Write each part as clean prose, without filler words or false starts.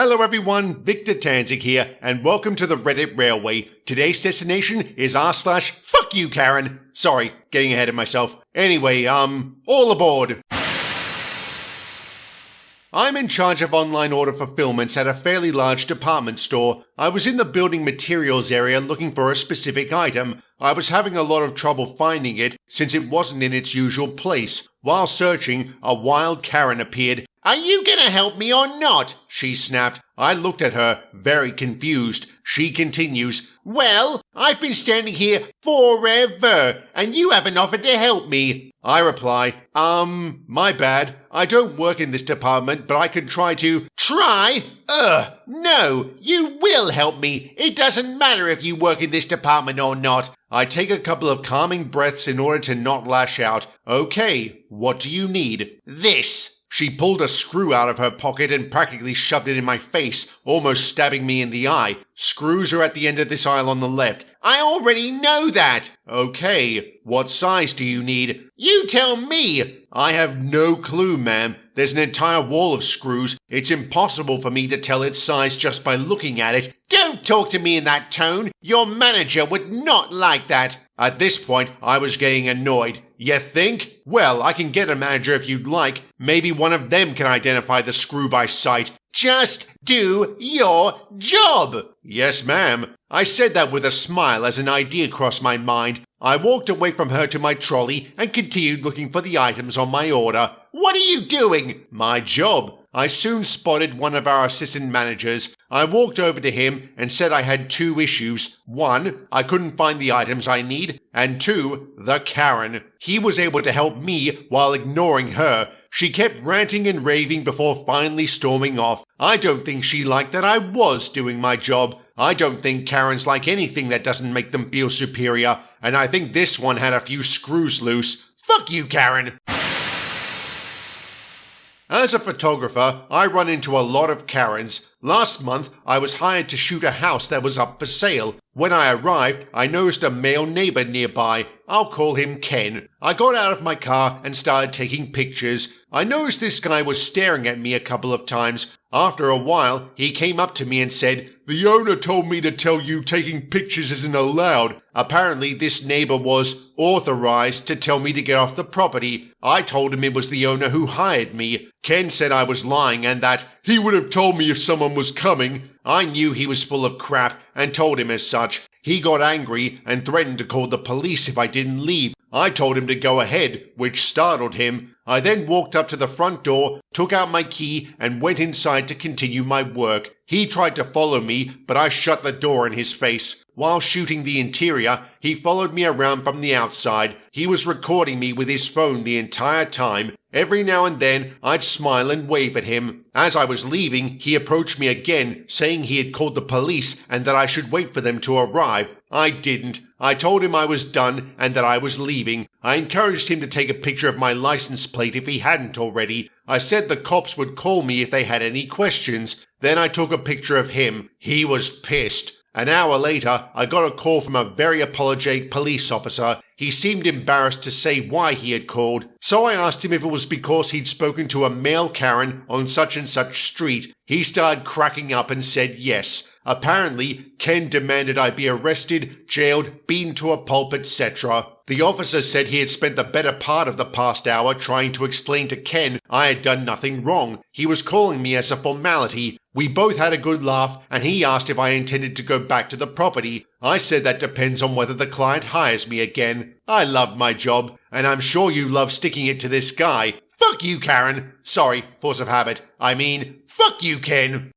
Hello everyone, Victor Tanzig here, and welcome to the Reddit Railway. Today's destination is r/fuck you, Karen. Sorry, getting ahead of myself. Anyway, all aboard. I'm in charge of online order fulfillments at a fairly large department store. I was in the building materials area looking for a specific item. I was having a lot of trouble finding it since it wasn't in its usual place. While searching, a wild Karen appeared. "Are you gonna help me or not?" she snapped. I looked at her, very confused. She continues, "Well, I've been standing here forever, and you haven't offered to help me." I reply, my bad. I don't work in this department, but I can try to." "Try? No, you will help me. It doesn't matter if you work in this department or not." I take a couple of calming breaths in order to not lash out. "Okay, what do you need?" "This." She pulled a screw out of her pocket and practically shoved it in my face, almost stabbing me in the eye. "Screws are at the end of this aisle on the left." "I already know that." "Okay, what size do you need?" "You tell me." "I have no clue, ma'am. There's an entire wall of screws. It's impossible for me to tell its size just by looking at it." "Don't talk to me in that tone. Your manager would not like that." At this point, I was getting annoyed. "You think? Well, I can get a manager if you'd like. Maybe one of them can identify the screw by sight." "Just do your job." "Yes, ma'am." I said that with a smile as an idea crossed my mind. I walked away from her to my trolley and continued looking for the items on my order. "What are you doing?" "My job." I soon spotted one of our assistant managers. I walked over to him and said I had two issues. One, I couldn't find the items I need, and two, the Karen. He was able to help me while ignoring her. She kept ranting and raving before finally storming off. I don't think she liked that I was doing my job. I don't think Karens like anything that doesn't make them feel superior, and I think this one had a few screws loose. Fuck you, Karen! As a photographer, I run into a lot of Karens. Last month, I was hired to shoot a house that was up for sale. When I arrived, I noticed a male neighbor nearby. I'll call him Ken. I got out of my car and started taking pictures. I noticed this guy was staring at me a couple of times. After a while, he came up to me and said, "The owner told me to tell you taking pictures isn't allowed." Apparently, this neighbor was authorized to tell me to get off the property. I told him it was the owner who hired me. Ken said I was lying and that he would have told me if someone was coming. I knew he was full of crap and told him as such. He got angry and threatened to call the police if I didn't leave. I told him to go ahead, which startled him. I then walked up to the front door, took out my key, and went inside to continue my work. He tried to follow me, but I shut the door in his face. While shooting the interior, he followed me around from the outside. He was recording me with his phone the entire time. Every now and then, I'd smile and wave at him. As I was leaving, he approached me again, saying he had called the police and that I should wait for them to arrive. I didn't. I told him I was done and that I was leaving. I encouraged him to take a picture of my license plate if he hadn't already. I said the cops would call me if they had any questions. Then I took a picture of him. He was pissed. An hour later, I got a call from a very apologetic police officer. He seemed embarrassed to say why he had called, so I asked him if it was because he'd spoken to a male Karen on such and such street. He started cracking up and said yes. Apparently, Ken demanded I be arrested, jailed, beaten to a pulp, etc. The officer said he had spent the better part of the past hour trying to explain to Ken I had done nothing wrong. He was calling me as a formality. We both had a good laugh, and he asked if I intended to go back to the property. I said that depends on whether the client hires me again. I loved my job, and I'm sure you love sticking it to this guy. Fuck you, Karen. Sorry, force of habit. Fuck you, Ken.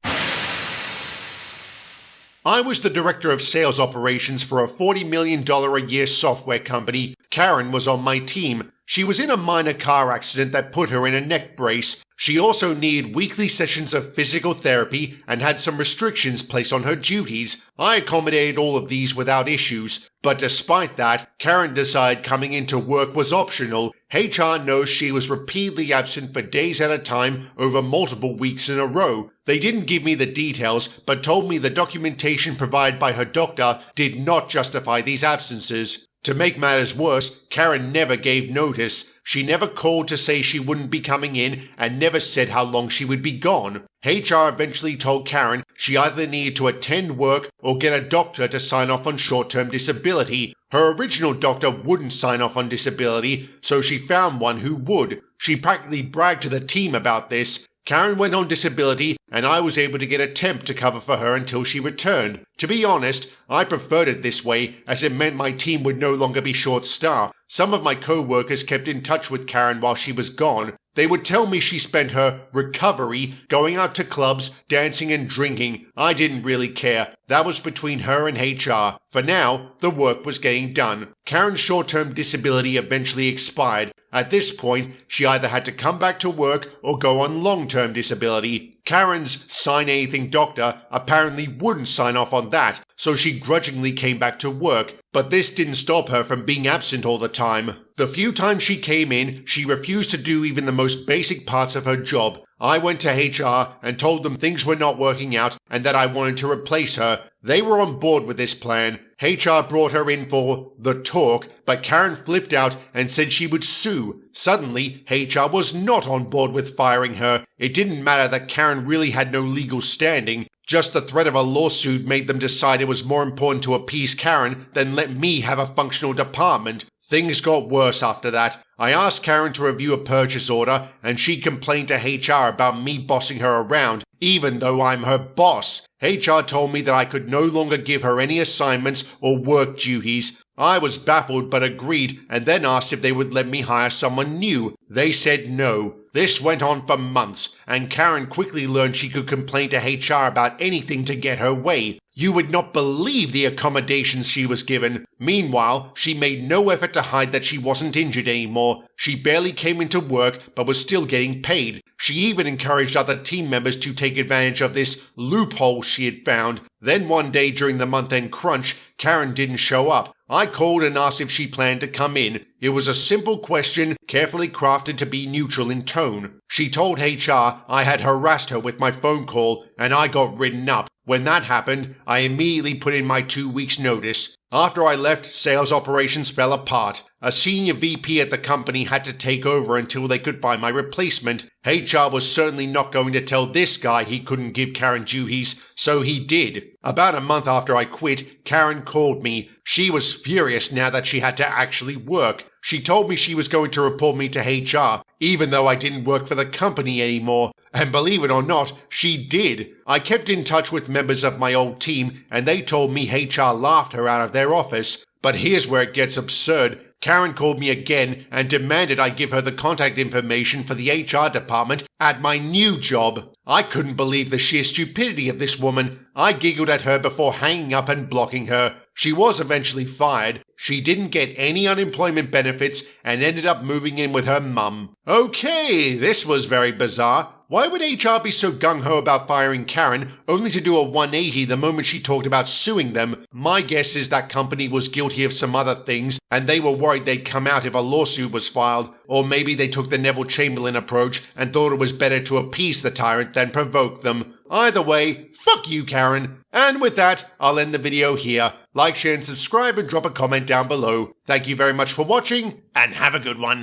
I was the director of sales operations for a $40 million a year software company. Karen was on my team. She was in a minor car accident that put her in a neck brace. She also needed weekly sessions of physical therapy and had some restrictions placed on her duties. I accommodated all of these without issues. But despite that, Karen decided coming into work was optional. HR knows she was repeatedly absent for days at a time over multiple weeks in a row. They didn't give me the details, but told me the documentation provided by her doctor did not justify these absences. To make matters worse, Karen never gave notice. She never called to say she wouldn't be coming in and never said how long she would be gone. HR eventually told Karen she either needed to attend work or get a doctor to sign off on short-term disability. Her original doctor wouldn't sign off on disability, so she found one who would. She practically bragged to the team about this. Karen went on disability, and I was able to get a temp to cover for her until she returned. To be honest, I preferred it this way, as it meant my team would no longer be short-staffed. Some of my co-workers kept in touch with Karen while she was gone. They would tell me she spent her recovery going out to clubs, dancing and drinking. I didn't really care. That was between her and HR. For now, the work was getting done. Karen's short-term disability eventually expired. At this point, she either had to come back to work or go on long-term disability. Karen's sign anything doctor apparently wouldn't sign off on that, so she grudgingly came back to work. But this didn't stop her from being absent all the time. The few times she came in, she refused to do even the most basic parts of her job. I went to HR and told them things were not working out and that I wanted to replace her. They were on board with this plan. HR brought her in for the talk, but Karen flipped out and said she would sue. Suddenly, HR was not on board with firing her. It didn't matter that Karen really had no legal standing. Just the threat of a lawsuit made them decide it was more important to appease Karen than let me have a functional department. Things got worse after that. I asked Karen to review a purchase order, and she complained to HR about me bossing her around, even though I'm her boss. HR told me that I could no longer give her any assignments or work duties. I was baffled but agreed, and then asked if they would let me hire someone new. They said no. This went on for months, and Karen quickly learned she could complain to HR about anything to get her way. You would not believe the accommodations she was given. Meanwhile, she made no effort to hide that she wasn't injured anymore. She barely came into work, but was still getting paid. She even encouraged other team members to take advantage of this loophole she had found. Then one day during the month-end crunch, Karen didn't show up. I called and asked if she planned to come in. It was a simple question, carefully crafted to be neutral in tone. She told HR I had harassed her with my phone call, and I got written up. When that happened, I immediately put in my 2 weeks' notice. After I left, sales operations fell apart. A senior VP at the company had to take over until they could find my replacement. HR was certainly not going to tell this guy he couldn't give Karen duties, so he did. About a month after I quit, Karen called me. She was furious now that she had to actually work. She told me she was going to report me to HR, even though I didn't work for the company anymore. And believe it or not, she did. I kept in touch with members of my old team, and they told me HR laughed her out of their office. But here's where it gets absurd. Karen called me again and demanded I give her the contact information for the HR department at my new job. I couldn't believe the sheer stupidity of this woman. I giggled at her before hanging up and blocking her. She was eventually fired. She didn't get any unemployment benefits and ended up moving in with her mum. Okay, this was very bizarre. Why would HR be so gung-ho about firing Karen, only to do a 180 the moment she talked about suing them? My guess is that company was guilty of some other things, and they were worried they'd come out if a lawsuit was filed. Or maybe they took the Neville Chamberlain approach and thought it was better to appease the tyrant than provoke them. Either way, fuck you, Karen. And with that, I'll end the video here. Like, share, and subscribe, and drop a comment down below. Thank you very much for watching, and have a good one.